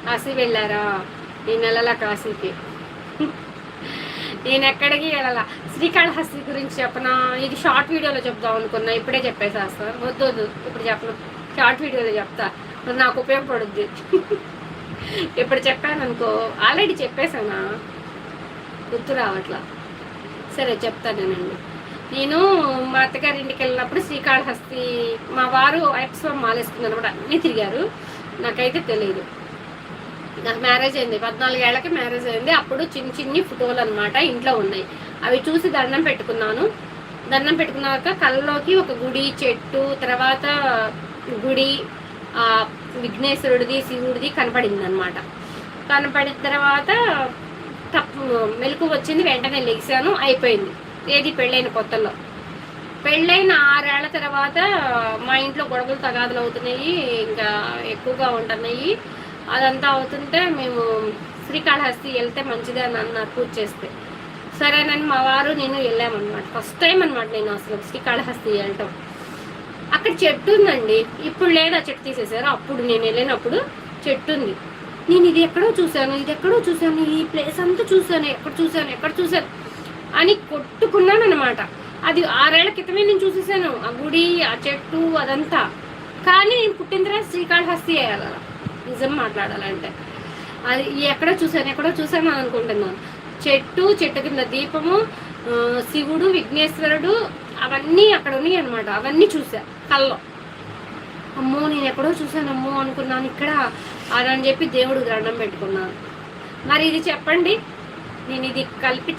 కాశీ వెళ్ళారా? ఈ నెలల కాశీకి నేను ఎక్కడికి వెళ్ళాల. శ్రీకాళహస్తి గురించి చెప్పనా? ఇది షార్ట్ వీడియోలో చెప్దాం అనుకున్నా, ఇప్పుడే చెప్పేసేస్తాను. వద్దు వద్దు, ఇప్పుడు చెప్పను, షార్ట్ వీడియోలో చెప్తా, నాకు ఉపయోగపడుద్ది. ఇప్పుడు చెప్పాను అనుకో, ఆల్రెడీ చెప్పేసానా, గుర్తు రావట్లా. సరే చెప్తానేనండి. నేను మా అత్తగారి ఇంటికి వెళ్ళినప్పుడు శ్రీకాళహస్తి, మా వారు ఎక్స్ట్రా మాలేసుకుంది అనమాట, అన్నీ తిరిగారు. నాకైతే తెలియదు. నాకు మ్యారేజ్ అయింది, 14 ఏళ్ళకి మ్యారేజ్ అయింది. అప్పుడు చిన్ని చిన్ని ఫోటోలు అనమాట ఇంట్లో ఉన్నాయి. అవి చూసి దండం పెట్టుకున్నాను. దండం పెట్టుకున్నాక కళ్ళలోకి ఒక గుడి, చెట్టు, తర్వాత గుడి, విఘ్నేశ్వరుడిది, శివుడిది కనపడింది అనమాట. కనపడిన తర్వాత మెలకు వచ్చింది, వెంటనే లెగిసాను, అయిపోయింది. ఏది పెళ్ళైన కొత్తలో. పెళ్ళైన 6 ఏళ్ల తర్వాత మా ఇంట్లో గొడవలు తగాదులు అవుతున్నాయి, ఇంకా ఎక్కువగా ఉంటున్నాయి. అదంతా అవుతుంటే మేము శ్రీకాళహస్తి వెళ్తే మంచిదే అని అన్నారు పూజ చేస్తే. సరేనని మా వారు నేను వెళ్ళామన్నమాట. ఫస్ట్ టైం అనమాట నేను అసలు శ్రీకాళహస్తి వెళ్ళటం. అక్కడ చెట్టు ఉందండి, ఇప్పుడు లేదా చెట్టు తీసేసారు. అప్పుడు నేను వెళ్ళినప్పుడు చెట్టు ఉంది. నేను ఇది ఎక్కడో చూశాను, ఇది ఎక్కడో చూశాను, ఈ ప్లేస్ అంతా చూశాను, ఎక్కడ చూశాను అని కొట్టుకున్నాను అనమాట. అది 6 ఏళ్ల క్రితమే నేను చూసేసాను, ఆ గుడి, ఆ చెట్టు, అదంతా. కానీ నేను పుట్టిన తర్వాత శ్రీకాళహస్తి వేయాలి, నిజం మాట్లాడాలంటే. అది ఎక్కడో చూశాను అని అనుకుంటున్నాను. చెట్టు కింద దీపము, శివుడు, విఘ్నేశ్వరుడు, అవన్నీ అక్కడ ఉన్నాయి అనమాట. అవన్నీ చూసా కల్లో. అమ్మో నేను ఎక్కడో చూశాను అమ్మో అనుకున్నాను, ఇక్కడ అని చెప్పి దేవుడికి దండం పెట్టుకున్నాను. మరి ఇది చెప్పండి, నేను ఇది కల్పించి